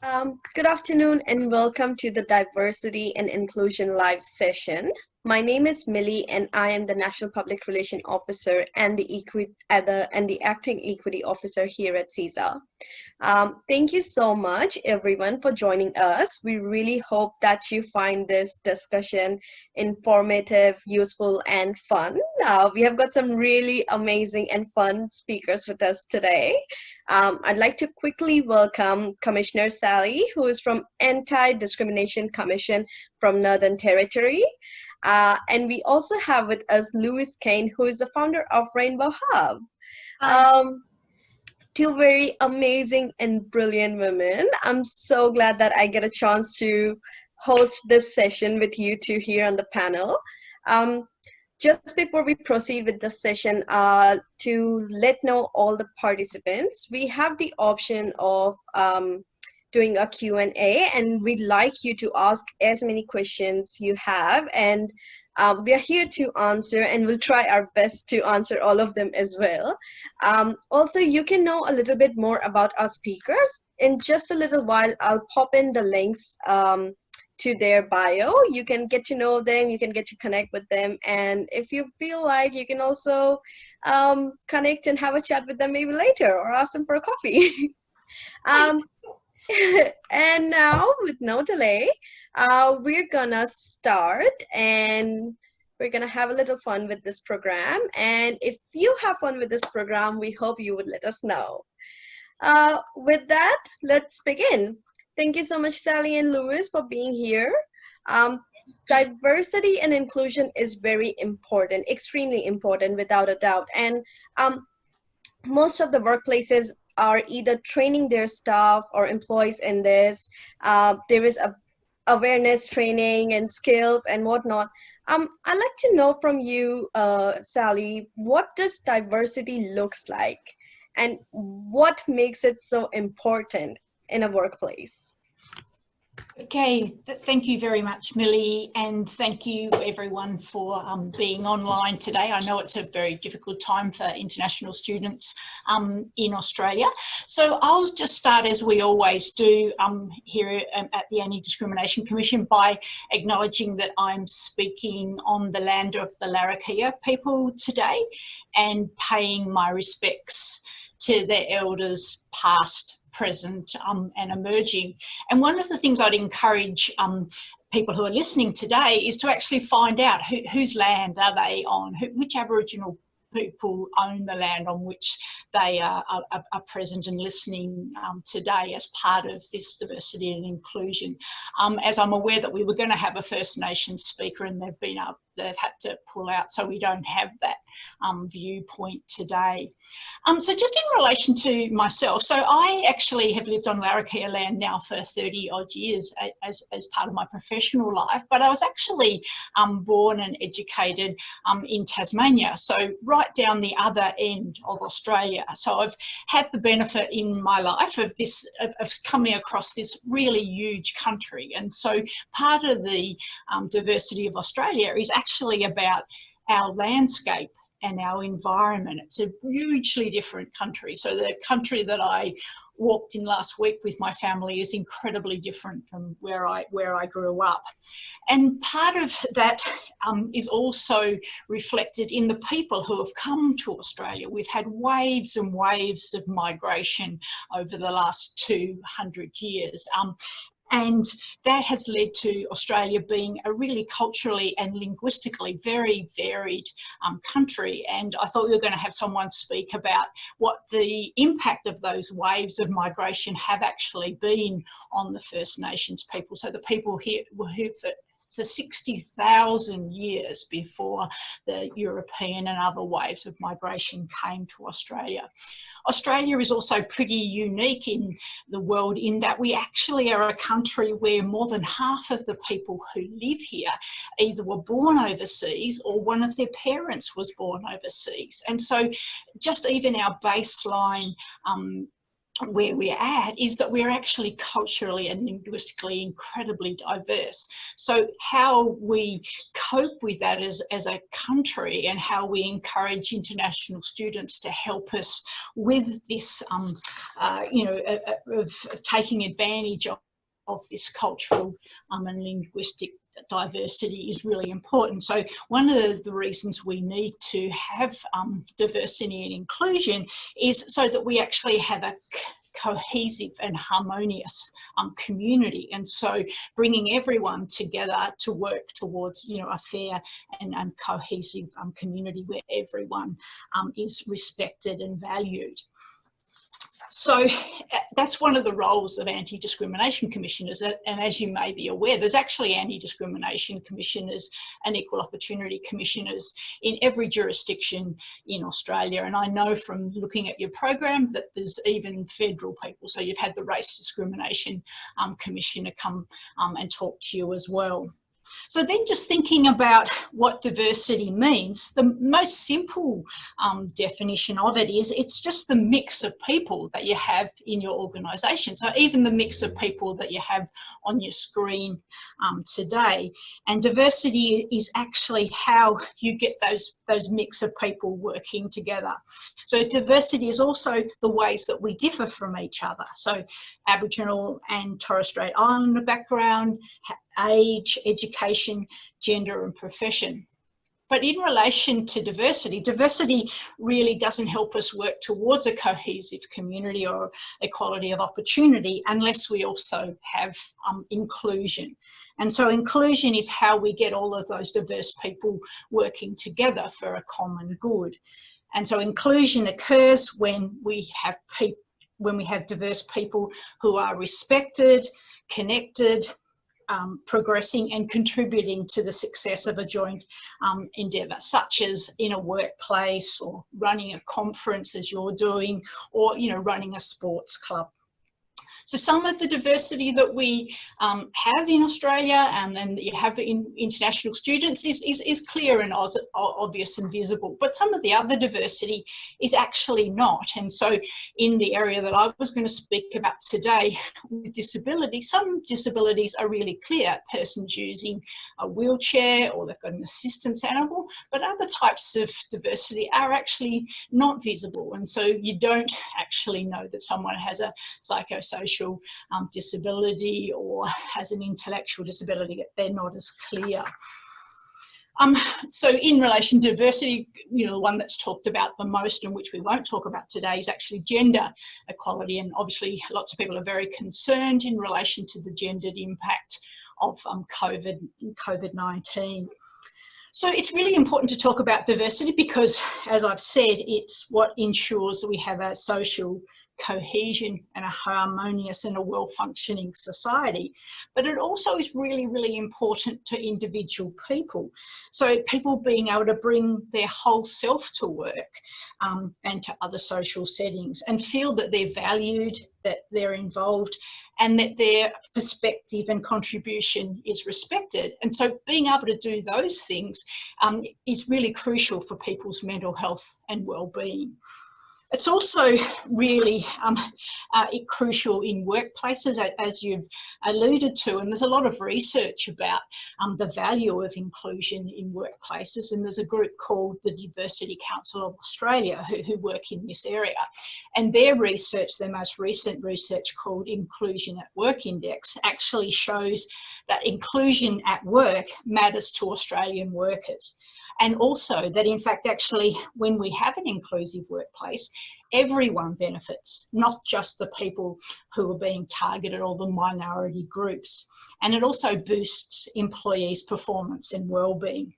Good afternoon and welcome to the Diversity and Inclusion Live session. My name is Mili and I am the National Public Relation Officer and the Acting Equity Officer here at CISA. Thank you so much, everyone, for joining us. We really hope that you find this discussion informative, useful, and fun. We have got some really amazing and fun speakers with us today. I'd like to quickly welcome Commissioner Sally, who is from Anti-Discrimination Commission from Northern Territory. And we also have with us Louise Kane, who is the founder of Rainbow Hub. Two very amazing and brilliant women. I'm so glad that I get a chance to host this session with you two here on the panel. Just before we proceed with the session, to let know all the participants, we have the option of doing a Q&A, and we'd like you to ask as many questions you have, and we are here to answer, and we'll try our best to answer all of them as well. Also, you can know a little bit more about our speakers. In just a little while, I'll pop in the links to their bio. You can get to know them, you can get to connect with them, and if you feel like, you can also connect and have a chat with them maybe later, or ask them for a coffee. And now, with no delay, we're gonna start, and we're gonna have a little fun with this program. And if you have fun with this program, we hope you would let us know. With that, let's begin. Thank you so much, Sally and Louise, for being here. Diversity and inclusion is very important, extremely important, without a doubt. And most of the workplaces are either training their staff or employees in this. There is a awareness training and skills and whatnot. I'd like to know from you, Sally, what does diversity looks like, and what makes it so important in a workplace? Okay, thank you very much, Mili, and thank you everyone for being online today. I know it's a very difficult time for international students in Australia. So I'll just start, as we always do here at the Anti-Discrimination Commission, by acknowledging that I'm speaking on the land of the Larrakia people today and paying my respects to their elders past, present and emerging. And one of the things I'd encourage people who are listening today is to actually find out whose land are they on, which Aboriginal people own the land on which they are present and listening today as part of this diversity and inclusion. As I'm aware that we were going to have a First Nations speaker, and they've had to pull out, so we don't have that viewpoint today. So just in relation to myself, so I actually have lived on Larrakia land now for 30 odd years as part of my professional life, but I was actually born and educated in Tasmania, so right down the other end of Australia. So I've had the benefit in my life of coming across this really huge country. And so part of the diversity of Australia is actually about our landscape and our environment. It's a hugely different country. So the country that I walked in last week with my family is incredibly different from where I grew up. And part of that is also reflected in the people who have come to Australia. We've had waves and waves of migration over the last 200 years. And that has led to Australia being a really culturally and linguistically very varied country. And I thought we were going to have someone speak about what the impact of those waves of migration have actually been on the First Nations people. So the people here were here for 60,000 years before the European and other waves of migration came to Australia. Australia is also pretty unique in the world in that we actually are a country where more than half of the people who live here either were born overseas or one of their parents was born overseas. And so just even our baseline where we're at is that we're actually culturally and linguistically incredibly diverse. So how we cope with that as a country, and how we encourage international students to help us with this, of taking advantage of this cultural and linguistic diversity is really important. So one of the reasons we need to have diversity and inclusion is so that we actually have a cohesive and harmonious community, and so bringing everyone together to work towards, a fair and cohesive community where everyone is respected and valued. So that's one of the roles of anti-discrimination commissioners, and as you may be aware, there's actually anti-discrimination commissioners and equal opportunity commissioners in every jurisdiction in Australia, and I know from looking at your program that there's even federal people, so you've had the Race Discrimination Commissioner come and talk to you as well. So then just thinking about what diversity means, the most simple definition of it is it's just the mix of people that you have in your organisation. So even the mix of people that you have on your screen today. And diversity is actually how you get those mix of people working together. So diversity is also the ways that we differ from each other. So Aboriginal and Torres Strait Islander background, age, education, gender and profession. But in relation to diversity, diversity really doesn't help us work towards a cohesive community or equality of opportunity unless we also have inclusion. And so inclusion is how we get all of those diverse people working together for a common good. And so inclusion occurs when we have diverse people who are respected, connected, progressing and contributing to the success of a joint endeavour, such as in a workplace or running a conference as you're doing, or running a sports club. So some of the diversity that we have in Australia and then that you have in international students is clear and obvious and visible, but some of the other diversity is actually not. And so in the area that I was going to speak about today with disability, some disabilities are really clear, persons using a wheelchair or they've got an assistance animal, but other types of diversity are actually not visible. And so you don't actually know that someone has a psychosocial disability or has an intellectual disability. They're not as clear. So in relation to diversity, the one that's talked about the most and which we won't talk about today is actually gender equality. And obviously lots of people are very concerned in relation to the gendered impact of COVID-19. So it's really important to talk about diversity because, as I've said, it's what ensures that we have a social cohesion and a harmonious and a well-functioning society. But it also is really, really important to individual people. So people being able to bring their whole self to work and to other social settings and feel that they're valued, that they're involved, and that their perspective and contribution is respected. And so being able to do those things is really crucial for people's mental health and well-being. It's also really crucial in workplaces, as you've alluded to, and there's a lot of research about the value of inclusion in workplaces, and there's a group called the Diversity Council of Australia who work in this area. And their research, their most recent research called Inclusion at Work Index, actually shows that inclusion at work matters to Australian workers. And also that, in fact, actually, when we have an inclusive workplace, everyone benefits, not just the people who are being targeted or the minority groups. And it also boosts employees' performance and well-being.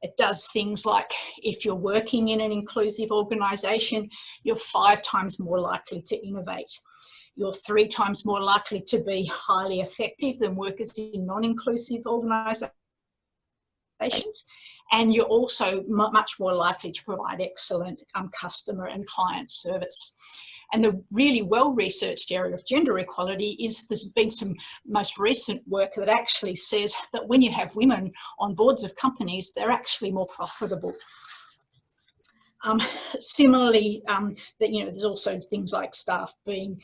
It does things like, if you're working in an inclusive organisation, you're 5 times more likely to innovate. You're 3 times more likely to be highly effective than workers in non-inclusive organisations. And you're also much more likely to provide excellent customer and client service. And the really well-researched area of gender equality is there's been some most recent work that actually says that when you have women on boards of companies, they're actually more profitable. Similarly, that, you know, there's also things like staff being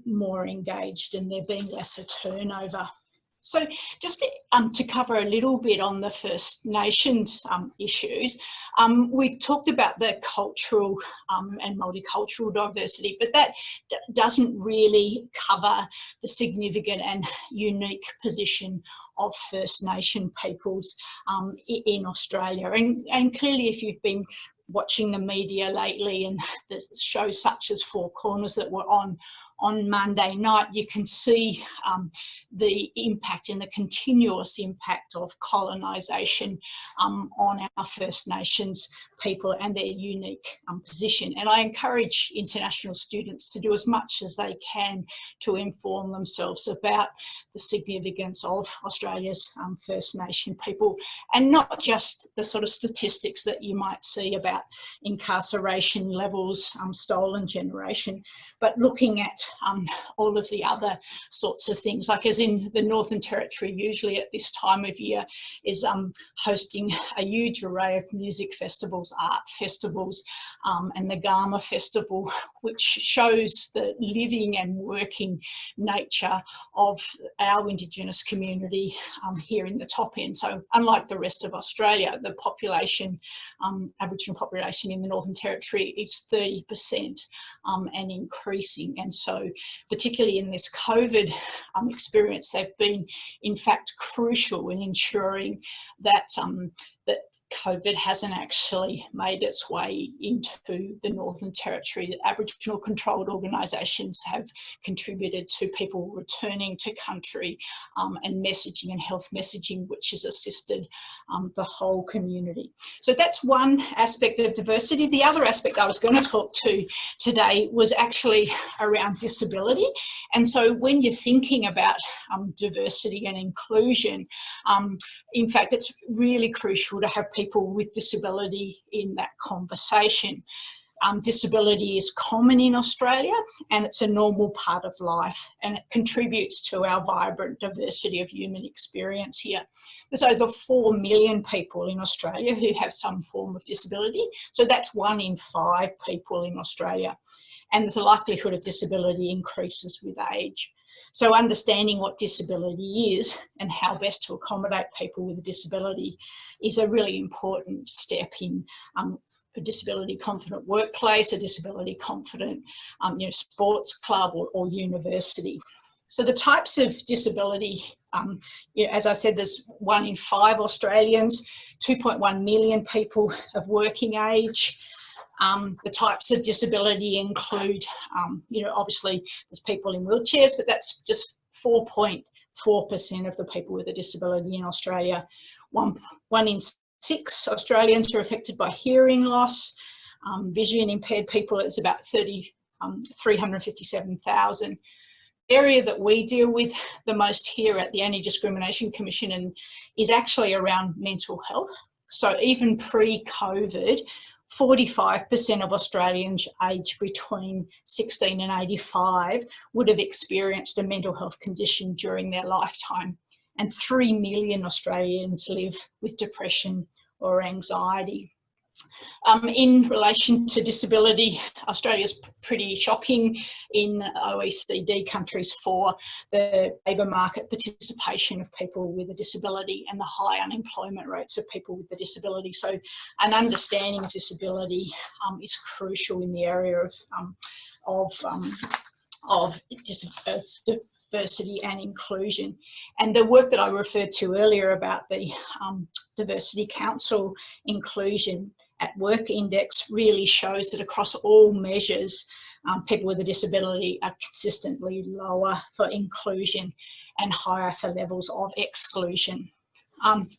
more engaged and there being less a turnover. So just to cover a little bit on the First Nations issues, we talked about the cultural and multicultural diversity, but that doesn't really cover the significant and unique position of First Nation peoples in Australia. And clearly, if you've been watching the media lately and the shows such as Four Corners that were on Monday night, you can see the impact and the continuous impact of colonisation on our First Nations people and their unique position. And I encourage international students to do as much as they can to inform themselves about the significance of Australia's First Nation people, and not just the sort of statistics that you might see about incarceration levels, stolen generation, but looking at all of the other sorts of things, like as in the Northern Territory usually at this time of year is hosting a huge array of music festivals, art festivals, and the Gama Festival, which shows the living and working nature of our Indigenous community here in the top end. So unlike the rest of Australia, the population, Aboriginal population in the Northern Territory is 30% and increasing. And so particularly in this COVID experience, they've been in fact crucial in ensuring that that COVID hasn't actually made its way into the Northern Territory. The Aboriginal controlled organisations have contributed to people returning to country and messaging and health messaging, which has assisted the whole community. So that's one aspect of diversity. The other aspect I was going to talk to today was actually around disability. And so when you're thinking about diversity and inclusion, in fact, it's really crucial to have people with disability in that conversation. Disability is common in Australia and it's a normal part of life, and it contributes to our vibrant diversity of human experience here. There's over 4 million people in Australia who have some form of disability, so that's 1 in 5 people in Australia, and the likelihood of disability increases with age. So understanding what disability is and how best to accommodate people with a disability is a really important step in a disability confident workplace, a disability confident sports club or university. So the types of disability, as I said, there's 1 in 5 Australians, 2.1 million people of working age. The types of disability include, obviously there's people in wheelchairs, but that's just 4.4% of the people with a disability in Australia. One in 6 Australians are affected by hearing loss. Vision impaired people, it's about 357,000. The area that we deal with the most here at the Anti-Discrimination Commission is actually around mental health. So even pre-COVID, 45% of Australians aged between 16 and 85 would have experienced a mental health condition during their lifetime, and 3 million Australians live with depression or anxiety. In relation to disability, Australia's pretty shocking in OECD countries for the labour market participation of people with a disability and the high unemployment rates of people with a disability. So an understanding of disability is crucial in the area of diversity and inclusion. And the work that I referred to earlier about the Diversity Council Inclusion at Work Index really shows that across all measures, people with a disability are consistently lower for inclusion and higher for levels of exclusion.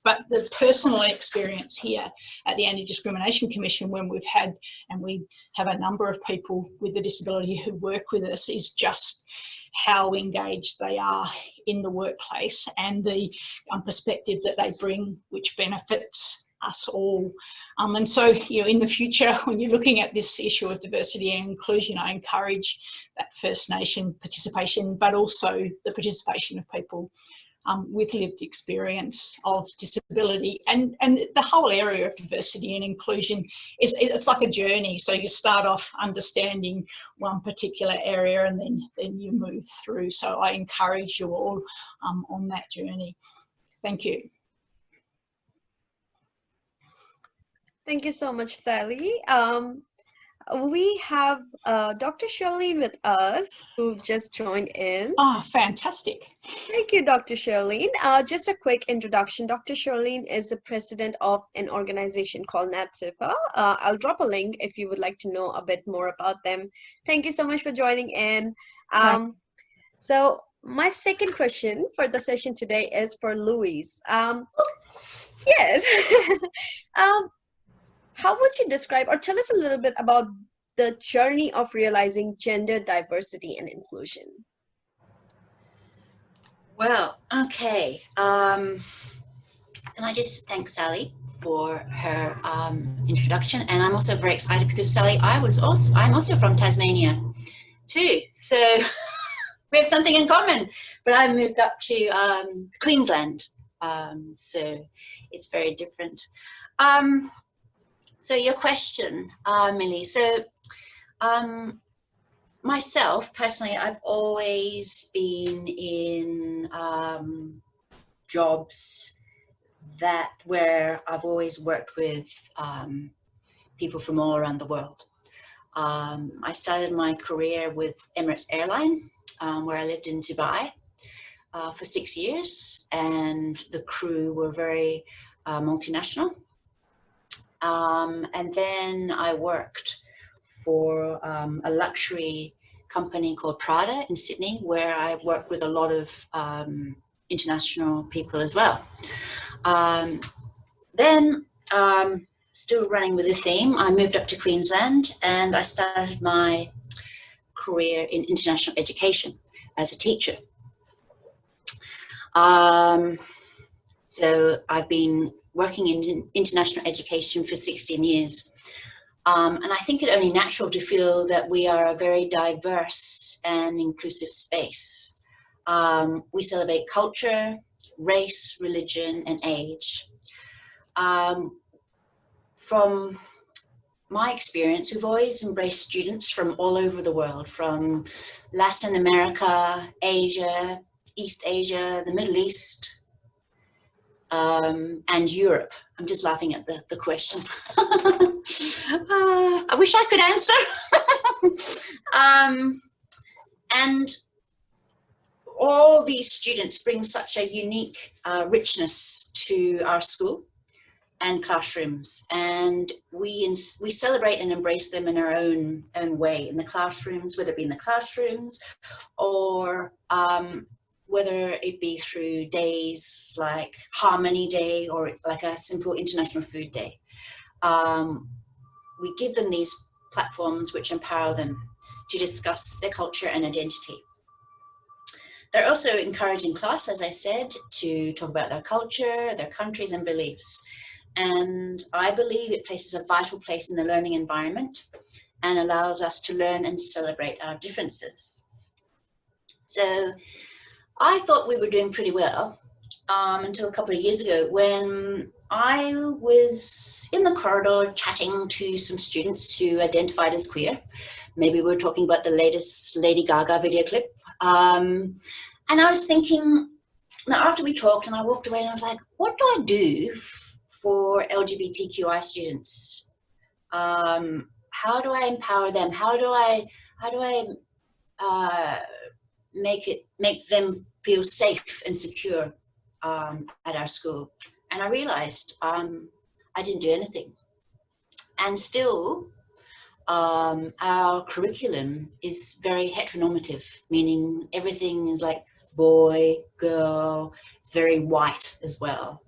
But the personal experience here at the Anti-Discrimination Commission, when we've had, and we have a number of people with a disability who work with us, is just how engaged they are in the workplace and the perspective that they bring, which benefits us all. And so, in the future, when you're looking at this issue of diversity and inclusion, I encourage that First Nation participation, but also the participation of people with lived experience of disability. And the whole area of diversity and inclusion it's like a journey. So you start off understanding one particular area and then you move through. So I encourage you all on that journey. Thank you. Thank you so much, Sally. We have Dr. Sharlene with us, who just joined in. Oh, fantastic. Thank you, Dr. Sharlene. Just a quick introduction. Dr. Sharlene is the president of an organization called NATSIPA. I'll drop a link if you would like to know a bit more about them. Thank you so much for joining in. So my second question for the session today is for Louise. Yes. How would you describe or tell us a little bit about the journey of realizing gender diversity and inclusion? Well, okay. And I just thank Sally for her introduction, and I'm also very excited because Sally, I'm also from Tasmania too, so we have something in common. But I moved up to Queensland, so it's very different. So your question, Mili. So myself, personally, I've always been in jobs where I've always worked with people from all around the world. I started my career with Emirates Airline, where I lived in Dubai for 6 years, and the crew were very multinational. And then I worked for a luxury company called Prada in Sydney, where I worked with a lot of international people as well. Then, still running with the theme, I moved up to Queensland and I started my career in international education as a teacher. So I've been working in international education for 16 years. And I think it only natural to feel that we are a very diverse and inclusive space. We celebrate culture, race, religion, and age. From my experience, we've always embraced students from all over the world, from Latin America, Asia, East Asia, the Middle East, and Europe. I'm just laughing at the question. I wish I could answer. And all these students bring such a unique richness to our school and classrooms, and we celebrate and embrace them in our own way in the classrooms, whether it be in the classrooms or whether it be through days like Harmony Day or like a simple International Food Day. We give them these platforms which empower them to discuss their culture and identity. They're also encouraged in class, as I said, to talk about their culture, their countries and beliefs. And I believe it places a vital place in the learning environment and allows us to learn and celebrate our differences. So I thought we were doing pretty well until a couple of years ago when I was in the corridor chatting to some students who identified as queer. Maybe we were talking about the latest Lady Gaga video clip. And I was thinking, now after we talked and I walked away and I was like, what do I do for LGBTQI students? How do I empower them? How do I make them feel safe and secure at our school? And I realized I didn't do anything. And still, our curriculum is very heteronormative, meaning everything is like boy, girl, it's very white as well.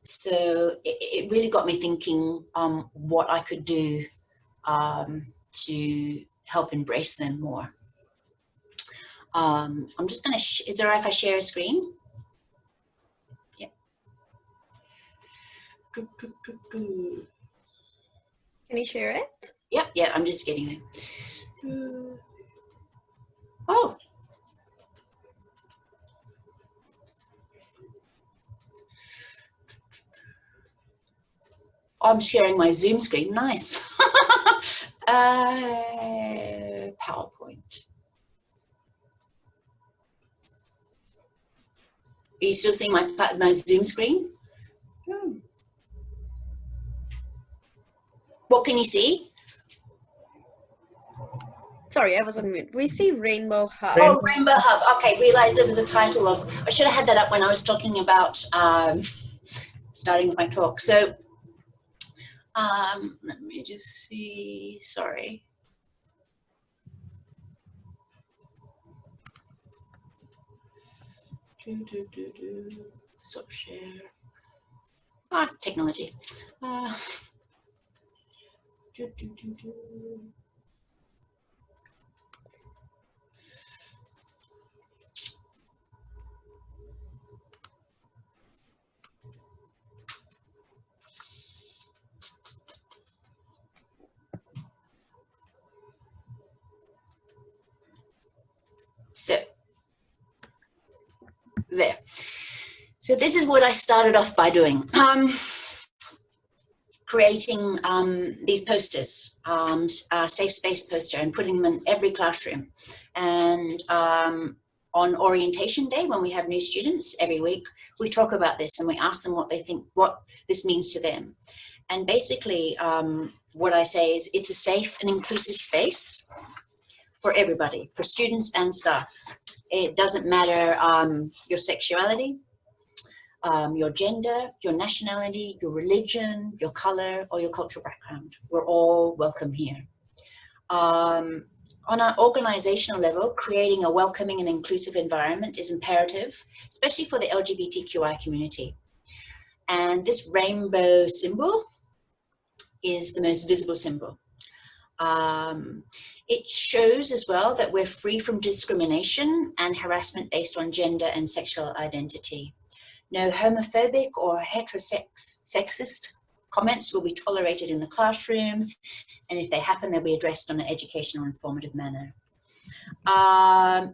So it really got me thinking what I could do to help embrace them more. I'm just gonna, is it all right if I share a screen? Yeah. Can you share it? Yeah, I'm just getting there. Oh. I'm sharing my Zoom screen. Nice. PowerPoint. Are you still seeing my Zoom screen? What can you see? Sorry, I was on mute. We see Rainbow Hub. Oh, Rainbow Hub. Okay, realized there was a title of, I should have had that up when I was talking about starting my talk. So let me just see, sorry. Stop share. Technology. So, there. So this is what I started off by doing. Creating these posters, a safe space poster, and putting them in every classroom. And on orientation day, when we have new students every week, we talk about this and we ask them what they think, what this means to them. And basically, what I say is it's a safe and inclusive space for everybody, for students and staff. It doesn't matter your sexuality, your gender, your nationality, your religion, your color, or your cultural background. We're all welcome here. On an organizational level, creating a welcoming and inclusive environment is imperative, especially for the LGBTQI community. And this rainbow symbol is the most visible symbol. It shows as well that we're free from discrimination and harassment based on gender and sexual identity. No homophobic or heterosexist comments will be tolerated in the classroom, and if they happen, they'll be addressed on an educational and informative manner.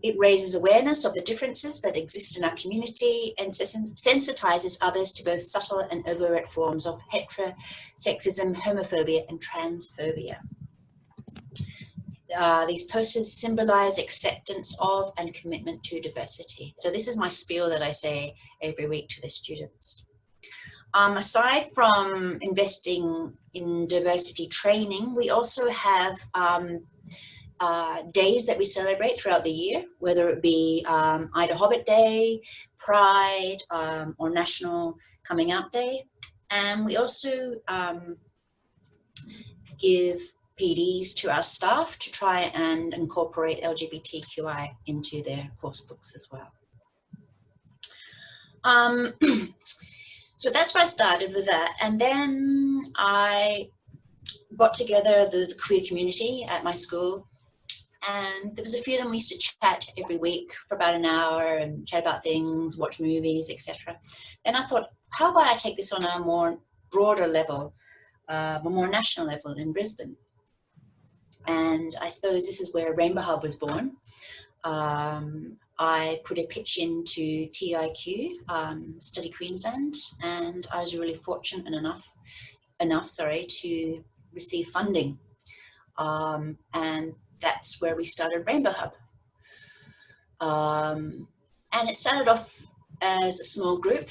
It raises awareness of the differences that exist in our community and sensitizes others to both subtle and overt forms of heterosexism, homophobia, and transphobia. These posters symbolize acceptance of and commitment to diversity. So this is my spiel that I say every week to the students. Aside from investing in diversity training, we also have days that we celebrate throughout the year, whether it be Ida Hobbit Day, Pride, or National Coming Out Day. And we also give PDs to our staff to try and incorporate LGBTQI into their course books as well. So that's where I started with that. And then I got together the queer community at my school, and there was a few of them. We used to chat every week for about an hour and chat about things, watch movies, etc. Then I thought, how about I take this on a more broader level, a more national level in Brisbane? And I suppose this is where Rainbow Hub was born. I put a pitch into TIQ, Study Queensland, and I was really fortunate enough to receive funding. And that's where we started Rainbow Hub. And it started off as a small group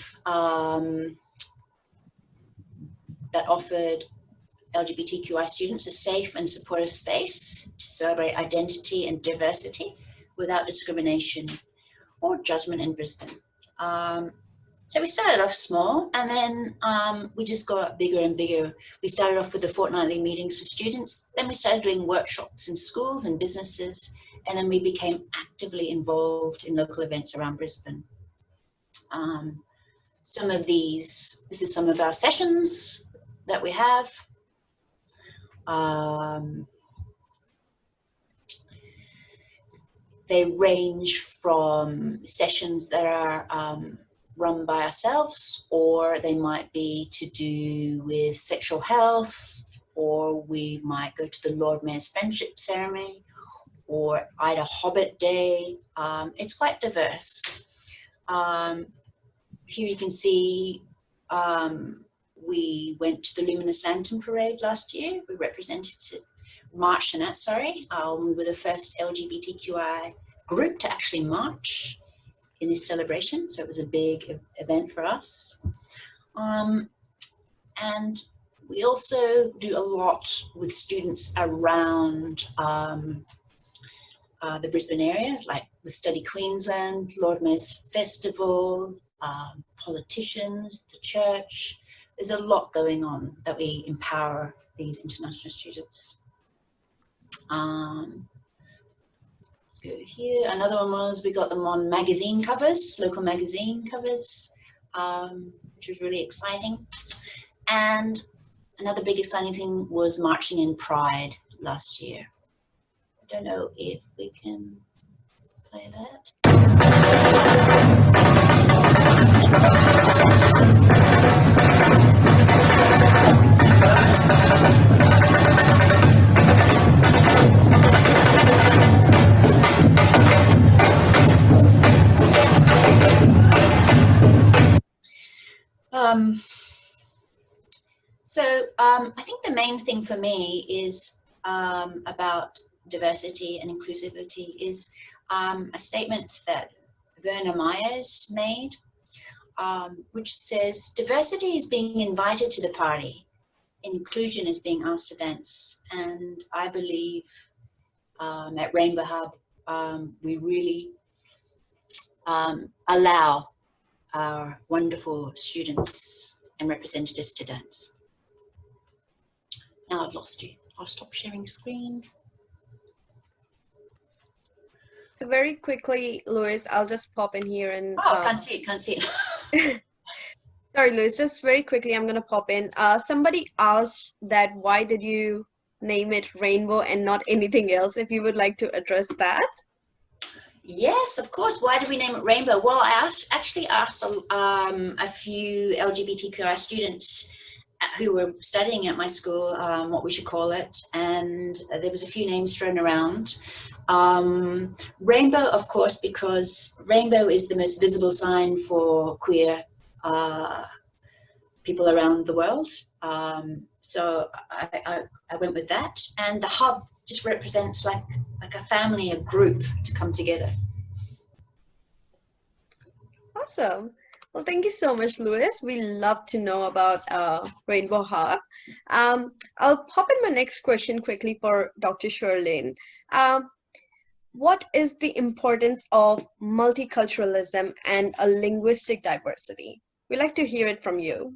that offered LGBTQI students a safe and supportive space to celebrate identity and diversity without discrimination or judgment in Brisbane. So we started off small, and then we just got bigger and bigger. We started off with the fortnightly meetings for students, then we started doing workshops in schools and businesses, and then we became actively involved in local events around Brisbane. Some of these, this is some of our sessions that we have. They range from sessions that are run by ourselves, or they might be to do with sexual health, or we might go to the Lord Mayor's Friendship Ceremony, or Ida Hobbit Day. It's quite diverse. Here you can see we went to the Luminous Lantern Parade last year. We marched in that, sorry. We were the first LGBTQI group to actually march in this celebration, so it was a big event for us. And we also do a lot with students around the Brisbane area, like with Study Queensland, Lord Mayor's Festival, politicians, the church. There's a lot going on that we empower these international students. Let's go here. Another one was we got them on magazine covers, local magazine covers, which was really exciting. And another big exciting thing was marching in Pride last year. I don't know if we can play that. I think the main thing for me is about diversity and inclusivity is a statement that Werner Myers made, which says, diversity is being invited to the party, inclusion is being asked to dance. And I believe at Rainbow Hub, we really allow our wonderful students and representatives to dance. Now I've lost you. I'll stop sharing screen. So very quickly, Louise, I'll just pop in here and... Oh, can't see it. Sorry, Louise, just very quickly, I'm going to pop in. Somebody asked that why did you name it Rainbow and not anything else, if you would like to address that. Yes, of course. Why did we name it Rainbow? Well, I actually asked a few LGBTQI students who were studying at my school what we should call it, and there was a few names thrown around. Rainbow, of course, because rainbow is the most visible sign for queer people around the world. So I went with that, and the hub just represents like a family, a group to come together. Awesome. Well, thank you so much, Louise. We love to know about Rainbow Hub. I'll pop in my next question quickly for Dr. Sharlene. What is the importance of multiculturalism and a linguistic diversity? We'd like to hear it from you.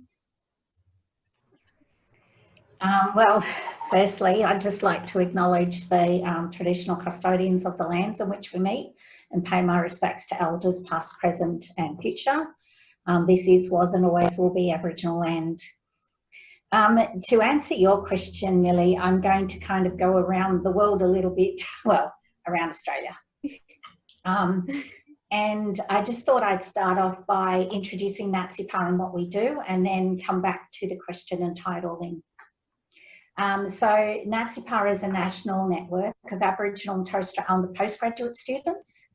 Well, firstly, I'd just like to acknowledge the traditional custodians of the lands in which we meet and pay my respects to elders past, present and future. This is, was and always will be Aboriginal land. To answer your question, Mili, I'm going to kind of go around the world a little bit, well, around Australia. And I just thought I'd start off by introducing NATSIPA and what we do, and then come back to the question and titling. So NATSIPA is a national network of Aboriginal and Torres Strait Islander postgraduate students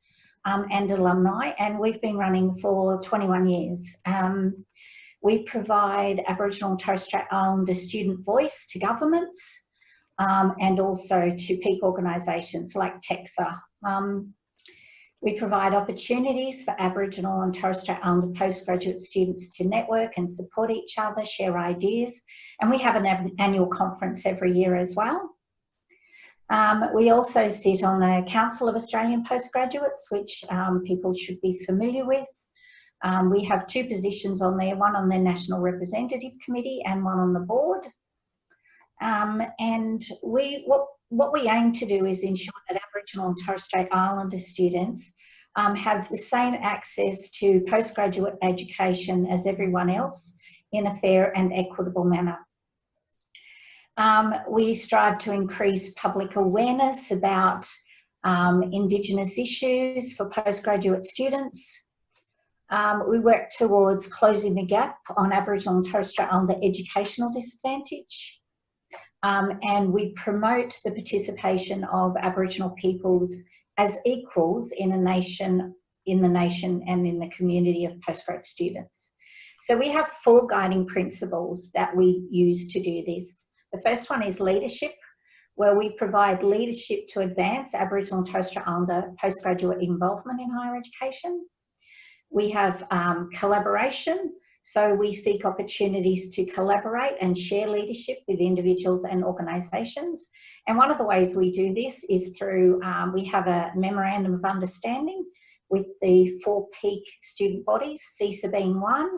and alumni, and we've been running for 21 years. We provide Aboriginal and Torres Strait Islander student voice to governments and also to peak organisations like TEXA. We provide opportunities for Aboriginal and Torres Strait Islander postgraduate students to network and support each other, share ideas, and we have an annual conference every year as well. We also sit on the Council of Australian Postgraduates, which people should be familiar with. We have two positions on there, one on the National Representative Committee and one on the board. And what we aim to do is ensure that Aboriginal and Torres Strait Islander students have the same access to postgraduate education as everyone else in a fair and equitable manner. We strive to increase public awareness about Indigenous issues for postgraduate students. We work towards closing the gap on Aboriginal and Torres Strait Islander educational disadvantage. And we promote the participation of Aboriginal peoples as equals in the nation and in the community of postgrad students. So we have 4 guiding principles that we use to do this. The first one is leadership, where we provide leadership to advance Aboriginal and Torres Strait Islander postgraduate involvement in higher education. We have collaboration, so we seek opportunities to collaborate and share leadership with individuals and organisations. And one of the ways we do this is through, we have a memorandum of understanding with the 4 peak student bodies, CISA being one,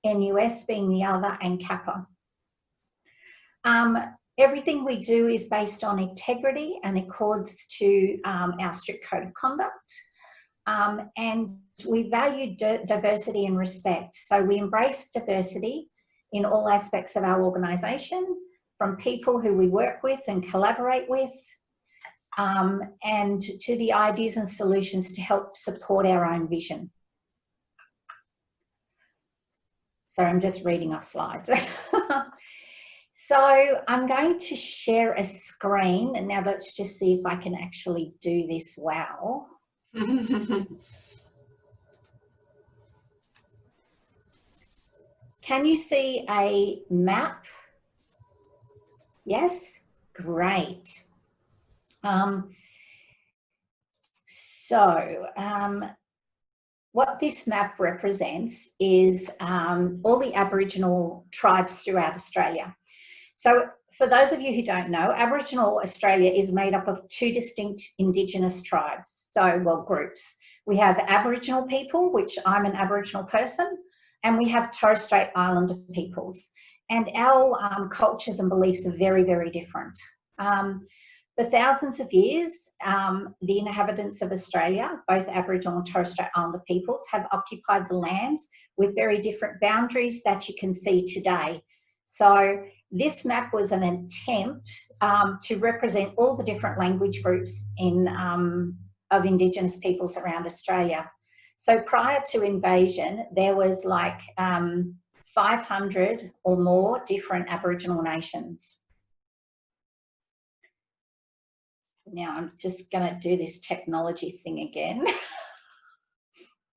NUS being the other, and CAPA. Everything we do is based on integrity and accords to our strict code of conduct. And we value diversity and respect. So we embrace diversity in all aspects of our organisation, from people who we work with and collaborate with, and to the ideas and solutions to help support our own vision. So I'm just reading off slides. So I'm going to share a screen, and now let's just see if I can actually do this well. Can you see a map? Yes? Great. What this map represents is all the Aboriginal tribes throughout Australia. So for those of you who don't know, Aboriginal Australia is made up of 2 distinct Indigenous tribes, groups. We have Aboriginal people, which I'm an Aboriginal person, and we have Torres Strait Islander peoples. And our cultures and beliefs are very, very different. For thousands of years, the inhabitants of Australia, both Aboriginal and Torres Strait Islander peoples, have occupied the lands with very different boundaries that you can see today. So this map was an attempt to represent all the different language groups of Indigenous peoples around Australia. So prior to invasion, there was like 500 or more different Aboriginal nations. Now I'm just going to do this technology thing again.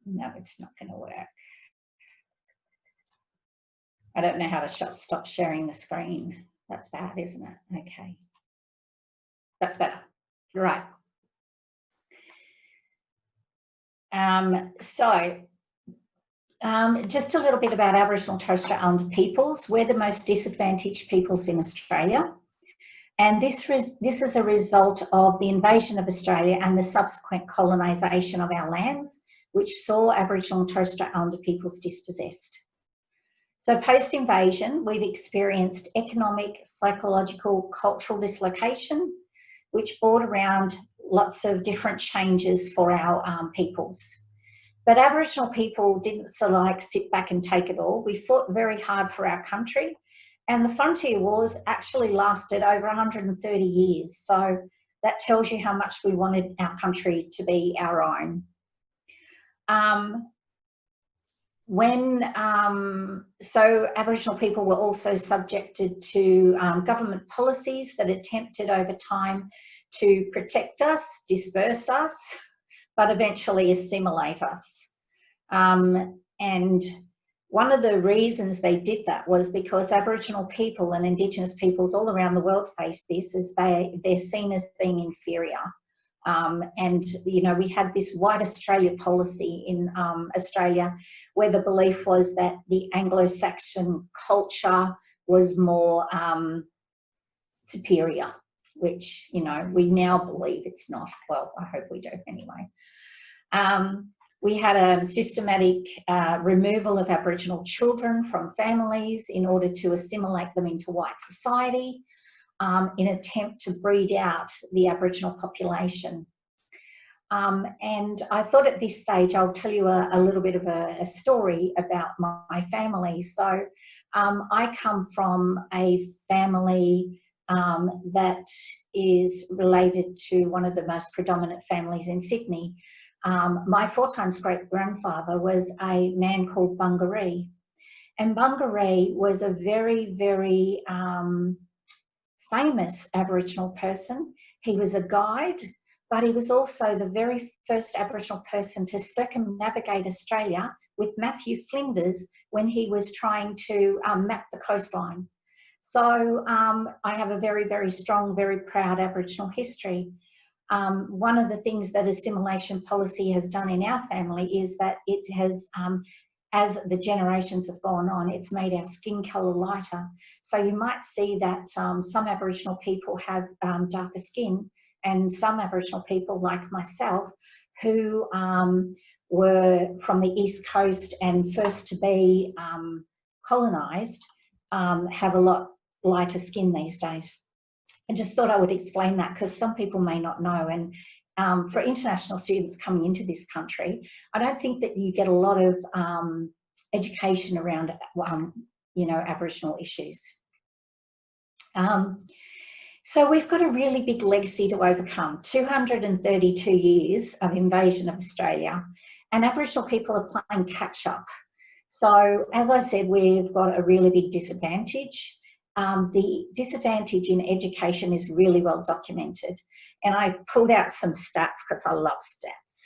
No, it's not going to work. I don't know how to stop sharing the screen. That's bad, isn't it? Okay. That's better. Right. Just a little bit about Aboriginal and Torres Strait Islander peoples. We're the most disadvantaged peoples in Australia. And this is a result of the invasion of Australia and the subsequent colonisation of our lands, which saw Aboriginal and Torres Strait Islander peoples dispossessed. So post-invasion, we've experienced economic, psychological, cultural dislocation, which brought around lots of different changes for our peoples. But Aboriginal people didn't sort of like sit back and take it all. We fought very hard for our country, and the Frontier Wars actually lasted over 130 years. So that tells you how much we wanted our country to be our own. So Aboriginal people were also subjected to government policies that attempted over time to protect us, disperse us, but eventually assimilate us. And one of the reasons they did that was because Aboriginal people and Indigenous peoples all around the world face this, as they're seen as being inferior. And, you know, we had this white Australia policy in Australia, where the belief was that the Anglo-Saxon culture was more superior, which, you know, we now believe it's not. Well, I hope we do anyway. We had a systematic removal of Aboriginal children from families in order to assimilate them into white society, in an attempt to breed out the Aboriginal population. And I thought at this stage I'll tell you a little bit of a story about my family. So I come from a family that is related to one of the most predominant families in Sydney. My 4 times great-grandfather was a man called Bungaree. And Bungaree was a very, very famous Aboriginal person. He was a guide, but he was also the very first Aboriginal person to circumnavigate Australia with Matthew Flinders when he was trying to map the coastline. So I have a very, very strong, very proud Aboriginal history. One of the things that assimilation policy has done in our family is that it has, as the generations have gone on, it's made our skin colour lighter. So you might see that some Aboriginal people have darker skin, and some Aboriginal people like myself who were from the East Coast and first to be colonised have a lot lighter skin these days. I just thought I would explain that because some people may not know. And for international students coming into this country, I don't think that you get a lot of education around, you know, Aboriginal issues. So we've got a really big legacy to overcome, 232 years of invasion of Australia, and Aboriginal people are playing catch up. So as I said, we've got a really big disadvantage. The disadvantage in education is really well documented, and I pulled out some stats because I love stats.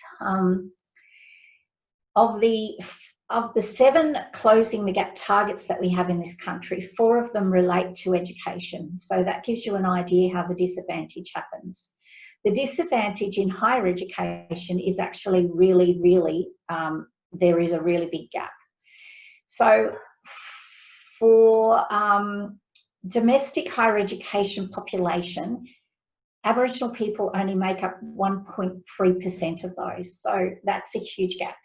Of the 7 closing the gap targets that we have in this country, 4 of them relate to education. So that gives you an idea how the disadvantage happens. The disadvantage in higher education is actually really, really, there is a really big gap. So for domestic higher education population, Aboriginal people only make up 1.3% of those. So that's a huge gap.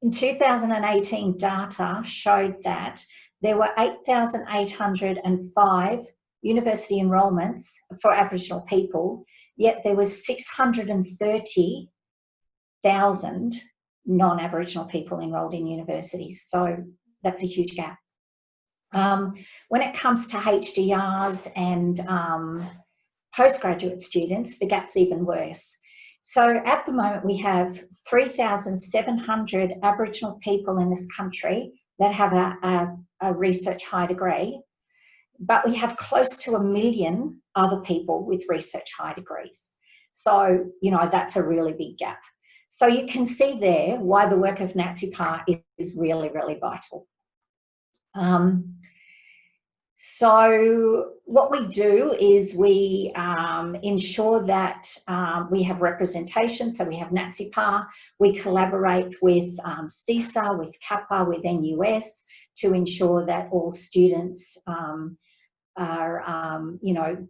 In 2018, data showed that there were 8,805 university enrolments for Aboriginal people, yet there was 630,000 non-Aboriginal people enrolled in universities. So that's a huge gap. When it comes to HDRs and postgraduate students, the gap's even worse. So at the moment we have 3,700 Aboriginal people in this country that have a research high degree, but we have close to 1 million other people with research high degrees. So, you know, that's a really big gap. So you can see there why the work of NATSIPA is really, really vital. So what we do is we ensure that we have representation. So we have NATSIPA, we collaborate with CISA, with CAPA, with NUS to ensure that all students are, you know,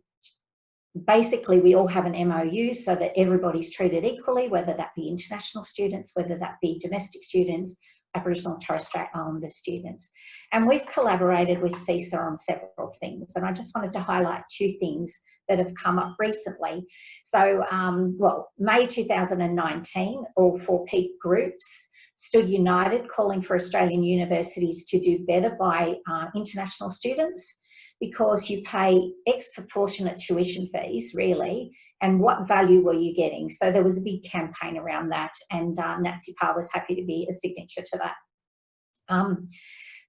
basically we all have an MOU so that everybody's treated equally, whether that be international students, whether that be domestic students, Aboriginal and Torres Strait Islander students. And we've collaborated with CISA on several things. And I just wanted to highlight 2 things that have come up recently. So, well, May 2019, all 4 peak groups stood united calling for Australian universities to do better by international students, because you pay exproportionate tuition fees, really, and what value were you getting? So there was a big campaign around that, and NATSIPA was happy to be a signature to that.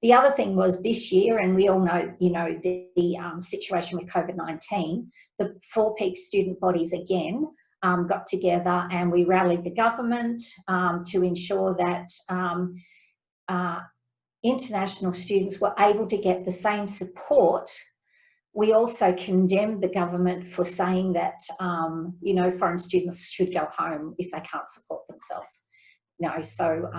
The other thing was this year, and we all know, you know, the situation with COVID-19, the 4 peak student bodies again got together and we rallied the government to ensure that international students were able to get the same support. We also condemned the government for saying that, you know, foreign students should go home if they can't support themselves. No, so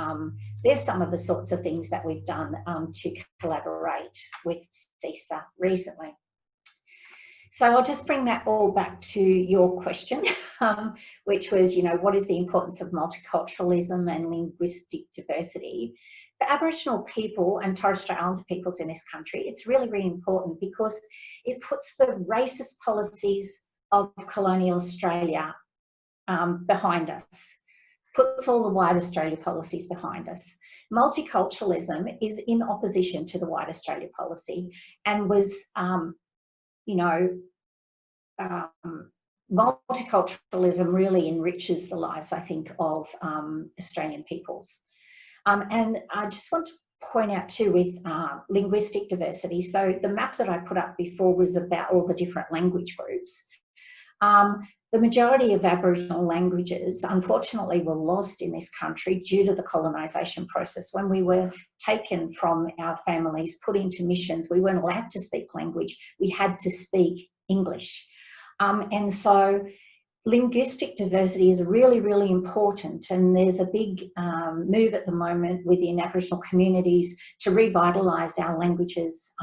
there's some of the sorts of things that we've done to collaborate with CISA recently. So I'll just bring that all back to your question, which was, you know, what is the importance of multiculturalism and linguistic diversity? For Aboriginal people and Torres Strait Islander peoples in this country, it's really, really important because it puts the racist policies of colonial Australia behind us, puts all the white Australia policies behind us. Multiculturalism is in opposition to the white Australia policy and was, you know, multiculturalism really enriches the lives, I think, of Australian peoples. And I just want to point out too with linguistic diversity. So the map that I put up before was about all the different language groups. the majority of Aboriginal languages, unfortunately, were lost in this country due to the colonisation process. When we were taken from our families, put into missions, we weren't allowed to speak language. We had to speak English. And so linguistic diversity is really, really important, and there's a big move at the moment within Aboriginal communities to revitalise our languages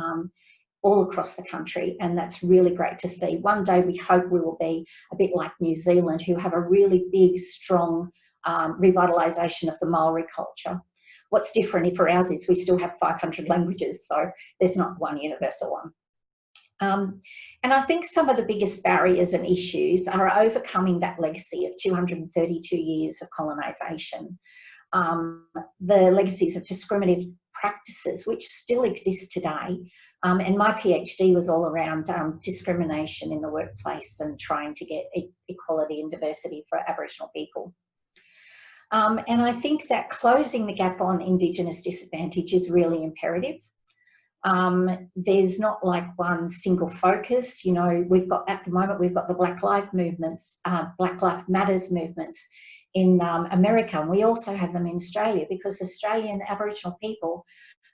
all across the country, and that's really great to see. One day we hope we will be a bit like New Zealand, who have a really big, strong revitalisation of the Maori culture. What's different for ours is we still have 500 languages, so there's not one universal one. And I think some of the biggest barriers and issues are overcoming that legacy of 232 years of colonisation, the legacies of discriminative practices which still exist today. And my PhD was all around discrimination in the workplace and trying to get equality and diversity for Aboriginal people. And I think that closing the gap on Indigenous disadvantage is really imperative. There's not like one single focus. You know, we've got, at the moment, we've got the Black Lives Matters movements in America, and we also have them in Australia, because Australian Aboriginal people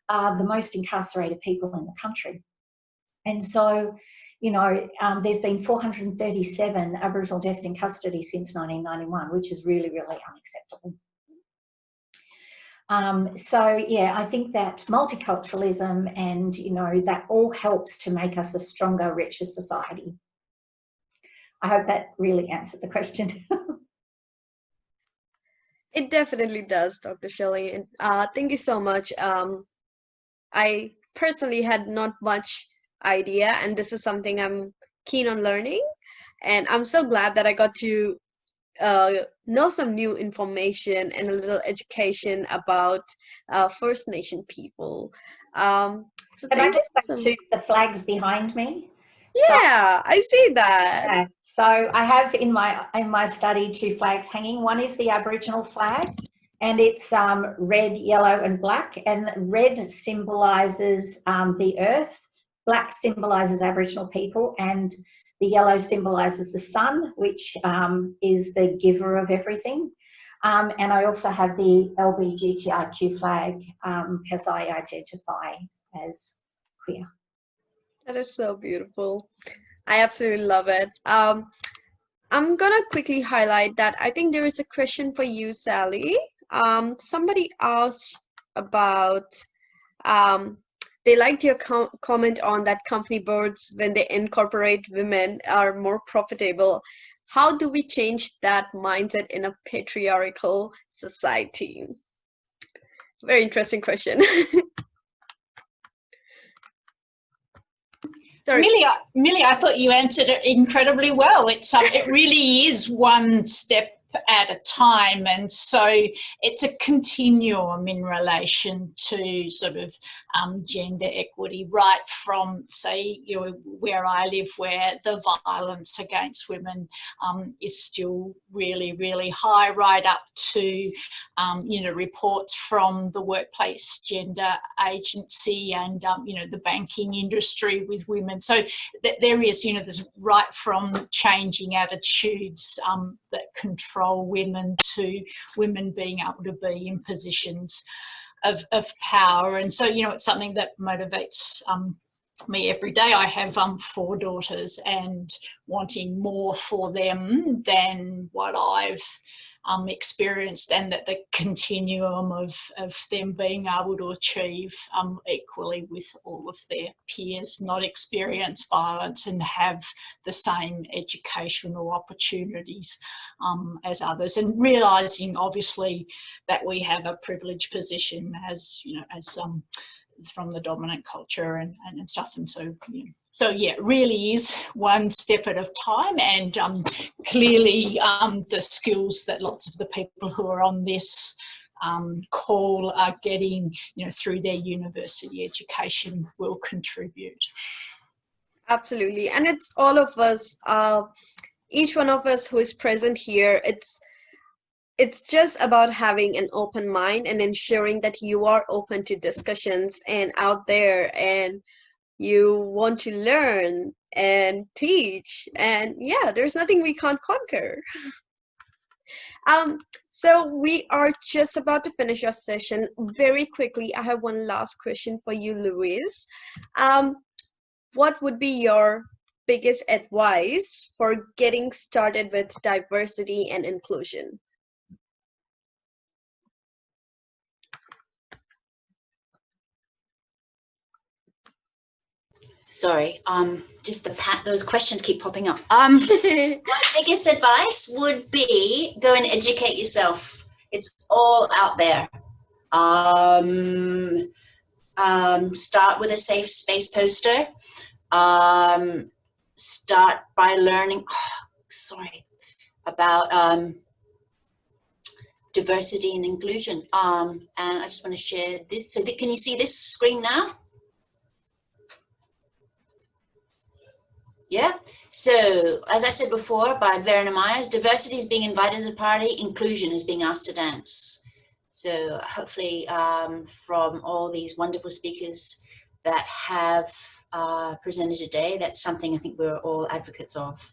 are the most incarcerated people in the country. And so, you know, there's been 437 Aboriginal deaths in custody since 1991, which is really, really unacceptable. So yeah, I think that multiculturalism and, you know, that all helps to make us a stronger, richer society. I hope that really answered the question. It definitely does, Dr. Sharlene. Thank you so much. I personally had not much idea, and this is something I'm keen on learning. And I'm so glad that I got to know some new information and a little education about First Nation people. So Can I just you say the flags behind me? Yeah, I see that. Yeah. So I have in my study 2 flags hanging. One is the Aboriginal flag, and it's red, yellow and black, and red symbolises the earth, black symbolises Aboriginal people, and the yellow symbolises the sun, which is the giver of everything. And I also have the LGBTIQ flag because I identify as queer. That is so beautiful. I absolutely love it. I'm gonna quickly highlight that I think there is a question for you, Sally. Somebody asked about, they liked your comment on that company boards, when they incorporate women, are more profitable. How do we change that mindset in a patriarchal society? Very interesting question. Mili, I thought you answered it incredibly well. It really is one step at a time, and so it's a continuum in relation to sort of gender equity, right from, say, you know, where I live, where the violence against women is still really, really high, right up to you know, reports from the Workplace Gender Agency and you know, the banking industry with women. So there is, you know, there's right from changing attitudes that control women to women being able to be in positions of power. And so, you know, it's something that motivates me every day. I have 4 daughters, and wanting more for them than what I've experienced, and that the continuum of them being able to achieve equally with all of their peers, not experience violence and have the same educational opportunities as others, and realising obviously that we have a privileged position as, you know, as from the dominant culture and stuff. And so, you know, so yeah, it really is one step at a time, and clearly the skills that lots of the people who are on this call are getting, you know, through their university education will contribute. Absolutely. And it's all of us, each one of us who is present here, it's just about having an open mind and ensuring that you are open to discussions and out there, and you want to learn and teach. And yeah, there's nothing we can't conquer. So we are just about to finish our session. Very quickly, I have one last question for you, Louise. What would be your biggest advice for getting started with diversity and inclusion? Sorry, just those questions keep popping up. My biggest advice would be go and educate yourself. It's all out there. Start with a safe space poster. Start by learning, about diversity and inclusion. And I just want to share this. So can you see this screen now? Yeah. So as I said before, by Verena Myers, diversity is being invited to the party, inclusion is being asked to dance. So hopefully from all these wonderful speakers that have presented today, that's something I think we're all advocates of.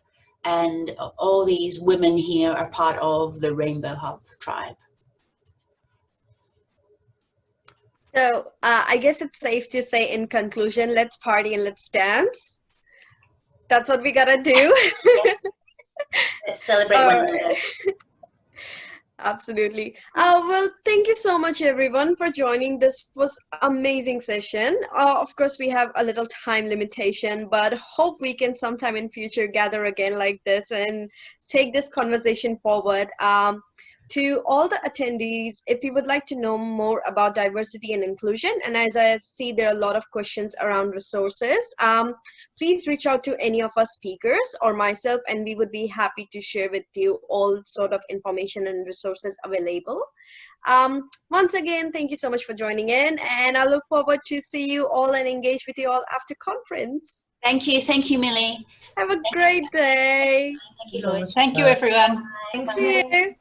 And all these women here are part of the Rainbow Hub tribe. So I guess it's safe to say in conclusion, let's party and let's dance. That's what we gotta do. Yeah. Let's celebrate one another. Absolutely. Well, thank you so much, everyone, for joining. This was amazing session. Of course, we have a little time limitation, but hope we can sometime in future gather again like this and take this conversation forward. To all the attendees, if you would like to know more about diversity and inclusion, and as I see there are a lot of questions around resources, please reach out to any of our speakers or myself, and we would be happy to share with you all sort of information and resources available. Once again, thank you so much for joining in, and I look forward to see you all and engage with you all after conference. Thank you, Mili. Have a great day. Thank you, Lloyd. Thank you, everyone. Thanks, See Mili. you.